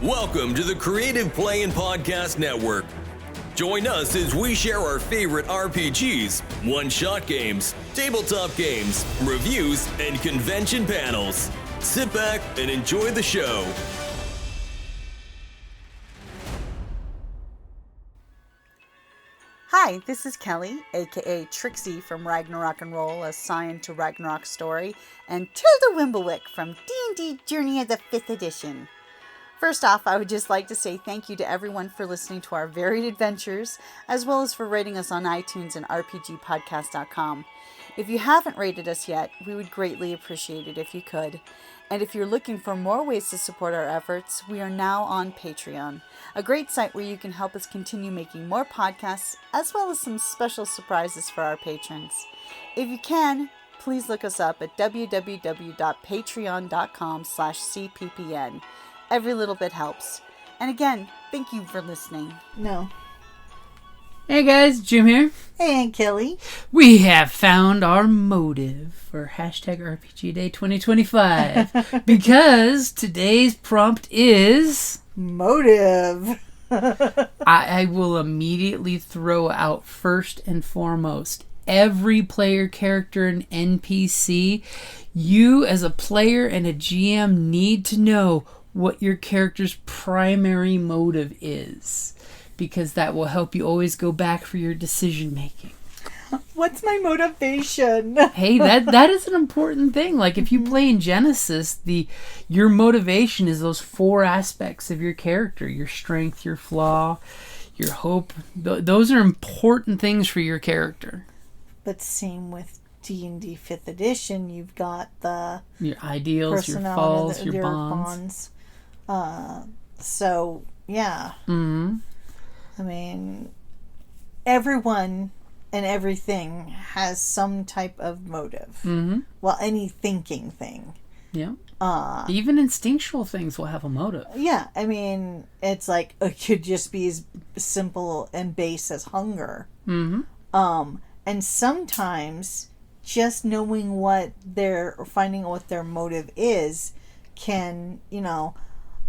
Welcome to the Creative Play and Podcast Network. Join us as we share our favorite RPGs, one-shot games, tabletop games, reviews, and convention panels. Sit back and enjoy the show. Hi, this is Kelly, aka Trixie from Ragnarok and Roll, assigned to Ragnarok Story, and Tilda Wimblewick from D&D Journey of the 5th Edition. First off, I would just like to say thank you to everyone for listening to our varied adventures, as well as for rating us on iTunes and RPGpodcast.com. If you haven't rated us yet, we would greatly appreciate it if you could. And if you're looking for more ways to support our efforts, we are now on Patreon, a great site where you can help us continue making more podcasts, as well as some special surprises for our patrons. If you can, please look us up at www.patreon.com/cppn. Every little bit helps. And again, thank you for listening. No. Hey guys, Jim here. Hey, Aunt Kelly. We have found our motive for hashtag RPGaDAY2025 because today's prompt is... motive. I will immediately throw out first and foremost, every player character and NPC, you as a player and a GM need to know what your character's primary motive is, because that will help you always go back for your decision making. What's my motivation? Hey, that is an important thing. Like if you play in Genesis, your motivation is those 4 aspects of your character: your strength, your flaw, your hope. Those are important things for your character. But same with D&D 5th Edition, you've got your ideals, your faults, your bonds. So, yeah. Mm-hmm. I mean, everyone and everything has some type of motive. Mm-hmm. Well, any thinking thing. Yeah. Even instinctual things will have a motive. Yeah, I mean, it's like, it could just be as simple and base as hunger. Mm-hmm. And sometimes just knowing finding out what their motive is can,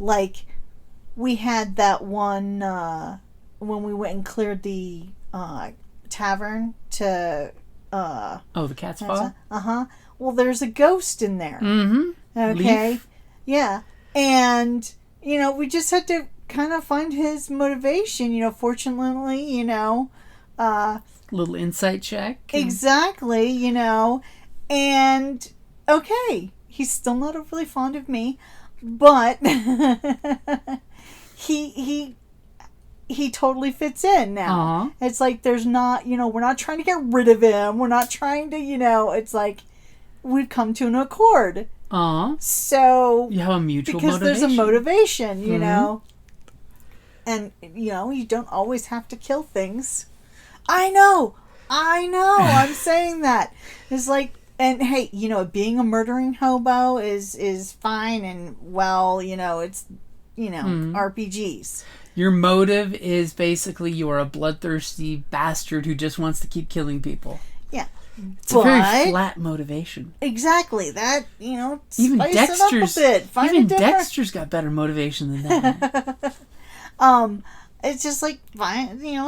like we had that one when we went and cleared the tavern to the cat's paw? Well, there's a ghost in there. Mm-hmm. Okay. Leaf. Yeah. And we just had to kind of find his motivation. Fortunately, little insight check. Exactly, and okay, he's still not overly fond of me, but he totally fits in now. Uh-huh. It's like there's not, we're not trying to get rid of him. We're not trying to, it's like we've come to an accord. Uh-huh. So you have a mutual because motivation. there's a motivation, Mm-hmm. and you don't always have to kill things. I know. I'm saying that. It's like, and hey, being a murdering hobo is fine, and it's Mm-hmm. RPGs. Your motive is basically you are a bloodthirsty bastard who just wants to keep killing people. Yeah. It's a very flat motivation. Exactly. That, even spice Dexter's, it up a bit. Even Dexter's got better motivation than that. It's just like,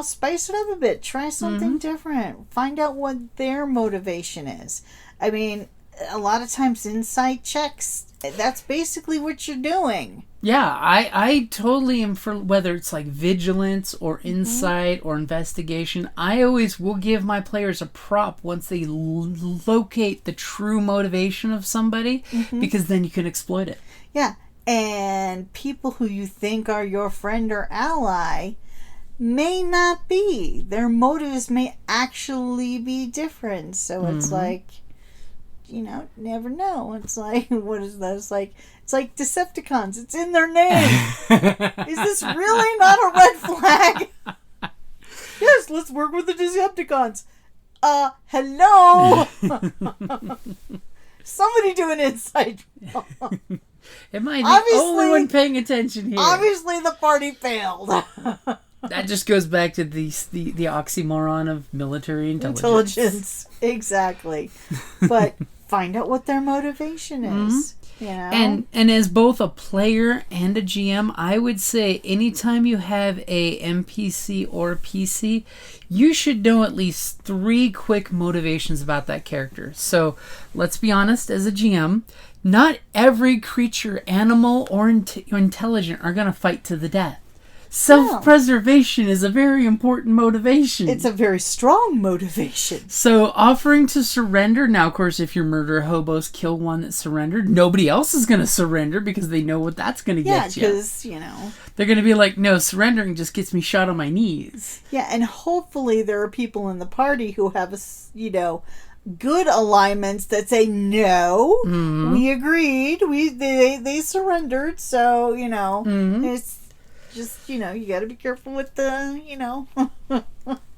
spice it up a bit. Try something different. Find out what their motivation is. I mean, a lot of times insight checks, that's basically what you're doing. Yeah, I totally am for whether it's like vigilance or insight or investigation. I always will give my players a prop once they locate the true motivation of somebody, because then you can exploit it. Yeah. And people who you think are your friend or ally may not be. Their motives may actually be different. So it's like, never know. It's like, what is that? It's like Decepticons. It's in their name. Is this really not a red flag? Yes, let's work with the Decepticons. Hello? Somebody do an insight roll. Am I the only one paying attention here? Obviously, the party failed. That just goes back to the oxymoron of military intelligence. Exactly. But find out what their motivation is. You know? And as both a player and a GM, I would say anytime you have a NPC or a PC, you should know at least 3 quick motivations about that character. So let's be honest, as a GM, not every creature, animal, or intelligent are going to fight to the death. Self-preservation is a very important motivation. It's a very strong motivation. So offering to surrender, now of course if your murder hobos kill one that surrendered, nobody else is going to surrender because they know what that's going to get you. Yeah, because, you know. They're going to be like, no, surrendering just gets me shot on my knees. Yeah, and hopefully there are people in the party who have, good alignments that say, no, we agreed, they surrendered, so, it's just, you got to be careful with the,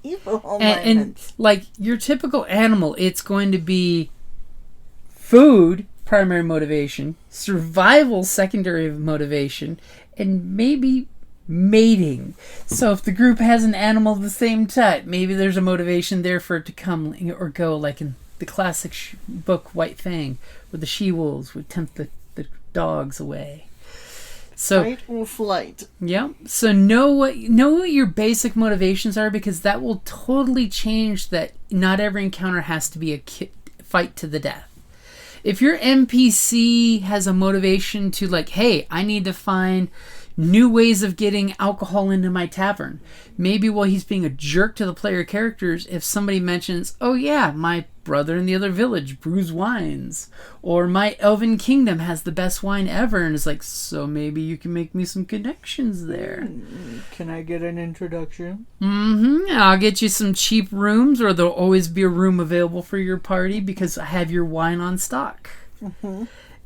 evil alignments. And like your typical animal, it's going to be food, primary motivation, survival, secondary motivation, and maybe mating. So if the group has an animal of the same type, maybe there's a motivation there for it to come or go, like in the classic book White Fang, where the she-wolves would tempt the dogs away. So, fight or flight. Yeah. So know what your basic motivations are, because that will totally change that not every encounter has to be a fight to the death. If your NPC has a motivation to like, hey, I need to find new ways of getting alcohol into my tavern. Maybe while he's being a jerk to the player characters, if somebody mentions, oh yeah, my brother in the other village brews wines, or my elven kingdom has the best wine ever, and it's like, so maybe you can make me some connections there. Can I get an introduction? I'll get you some cheap rooms, or there'll always be a room available for your party because I have your wine on stock.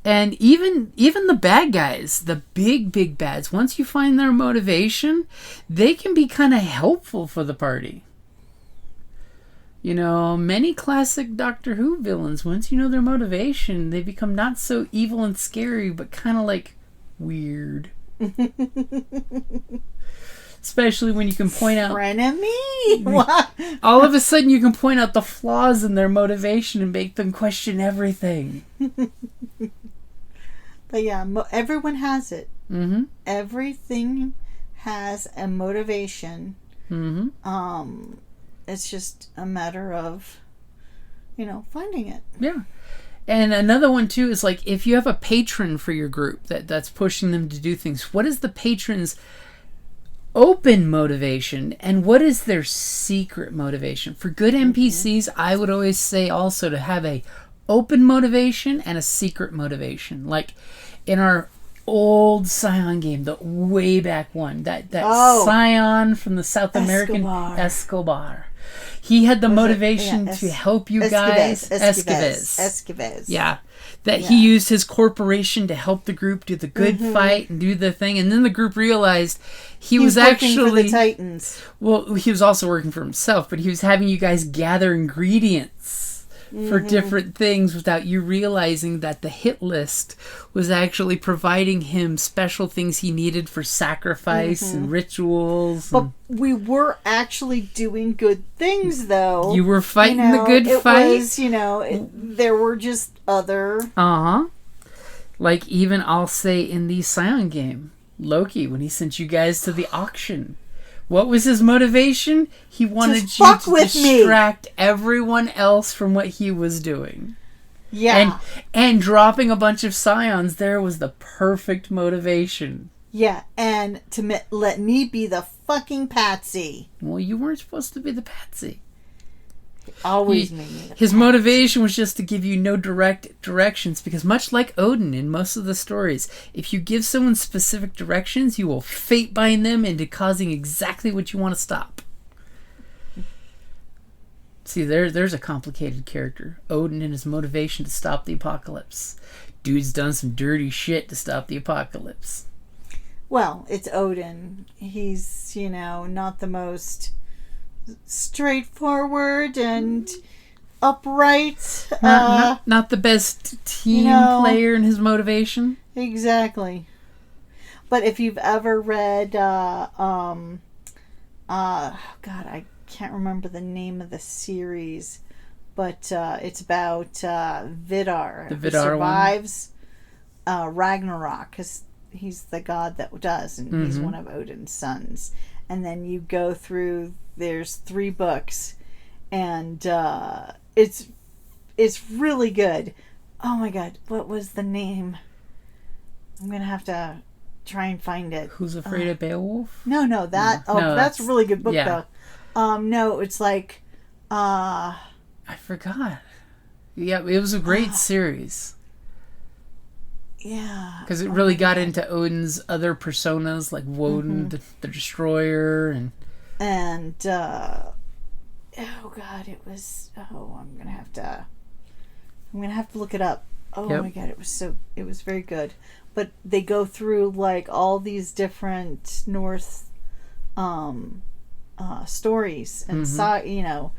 And even the bad guys, the big bads, once you find their motivation, they can be kind of helpful for the party. Many classic Doctor Who villains, once you know their motivation, they become not so evil and scary, but kind of like weird. Especially when you can point out... Frenemy? What? All of a sudden you can point out the flaws in their motivation and make them question everything. But yeah, everyone has it. Everything has a motivation. It's just a matter of, finding it. Yeah. And another one too is like, if you have a patron for your group that's pushing them to do things, what is the patron's open motivation and what is their secret motivation? For good NPCs, I would always say also to have a open motivation and a secret motivation. Like in our old Scion game, the way back one, that Scion from the South American Escobar. He had the motivation to help you guys. Esquives. Yeah. That he used his corporation to help the group do the good fight and do the thing. And then the group realized he was actually working for the Titans. Well, he was also working for himself, but he was having you guys gather ingredients for different things without you realizing that the hit list was actually providing him special things he needed for sacrifice and rituals. But we were actually doing good things, though. You were fighting the good fight. It was, there were just other... Like even I'll say in the Scion game, Loki, when he sent you guys to the auction, what was his motivation? He wanted you to distract everyone else from what he was doing. Yeah. And dropping a bunch of Scions there was the perfect motivation. Yeah, and to let me be the fucking patsy. Well, you weren't supposed to be the patsy. Always made me the His patsy. motivation was just to give you no direct directions, because much like Odin in most of the stories, if you give someone specific directions, you will fate bind them into causing exactly what you want to stop. See, there's a complicated character. Odin and his motivation to stop the apocalypse. Dude's done some dirty shit to stop the apocalypse. Well, it's Odin. He's, not the most straightforward and upright. Not the best team player in his motivation. Exactly. But if you've ever read, God, I can't remember the name of the series, but it's about Vidar. The Vidar survives Ragnarok, because he's the god that does, and he's one of Odin's sons. And then you go through, there's 3 books, and it's really good. Oh my god, what was the name? I'm gonna have to try and find it. Who's Afraid of Beowulf? No, that's a really good book, yeah. though. No, it's like I forgot. Yeah, it was a great series. Yeah. Because it really got into Odin's other personas, like Woden, the Destroyer, and oh god, it was. Oh, I'm gonna have to look it up. Oh my god, it was very good. But they go through like all these different Norse stories and the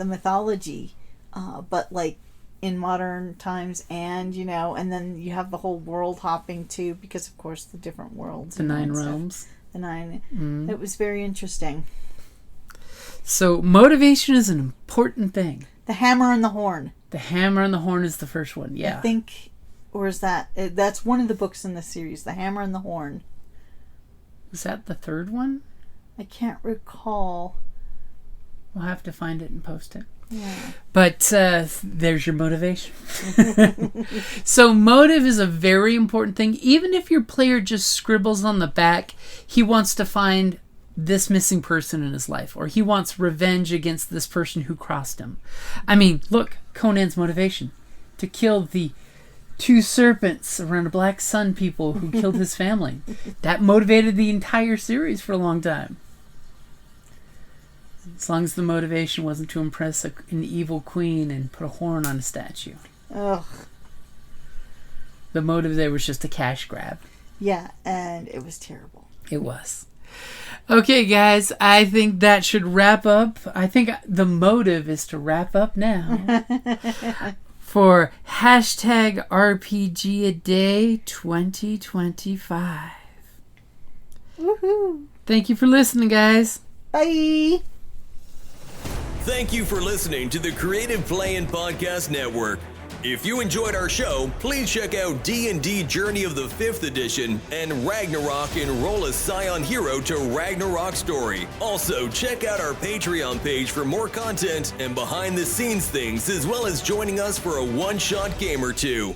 mythology, but like in modern times, and and then you have the whole world hopping too, because of course the different worlds, the 9 realms, the 9. It was very interesting. So motivation is an important thing. The hammer and the horn. The hammer and the horn is the first one. Yeah, I think, or is that's one of the books in the series, The Hammer and the Horn. Was that the 3rd one? I can't recall. We'll have to find it and post it. Yeah. But there's your motivation. So motive is a very important thing. Even if your player just scribbles on the back, he wants to find this missing person in his life, or he wants revenge against this person who crossed him. I mean, look, Conan's motivation: to kill the 2 serpents around a black sun people who killed his family. That motivated the entire series for a long time. As long as the motivation wasn't to impress an evil queen and put a horn on a statue. Ugh. The motive there was just a cash grab. Yeah, and it was terrible. It was. Okay, guys, I think that should wrap up. I think the motive is to wrap up now. For hashtag RPGaDAY2025. Woohoo! Thank you for listening, guys. Bye! Thank you for listening to the Creative Playing Podcast Network. If you enjoyed our show, please check out D&D Journey of the 5th Edition and Ragnarok Enroll a Scion Hero to Ragnarok Story. Also, check out our Patreon page for more content and behind-the-scenes things, as well as joining us for a one-shot game or two.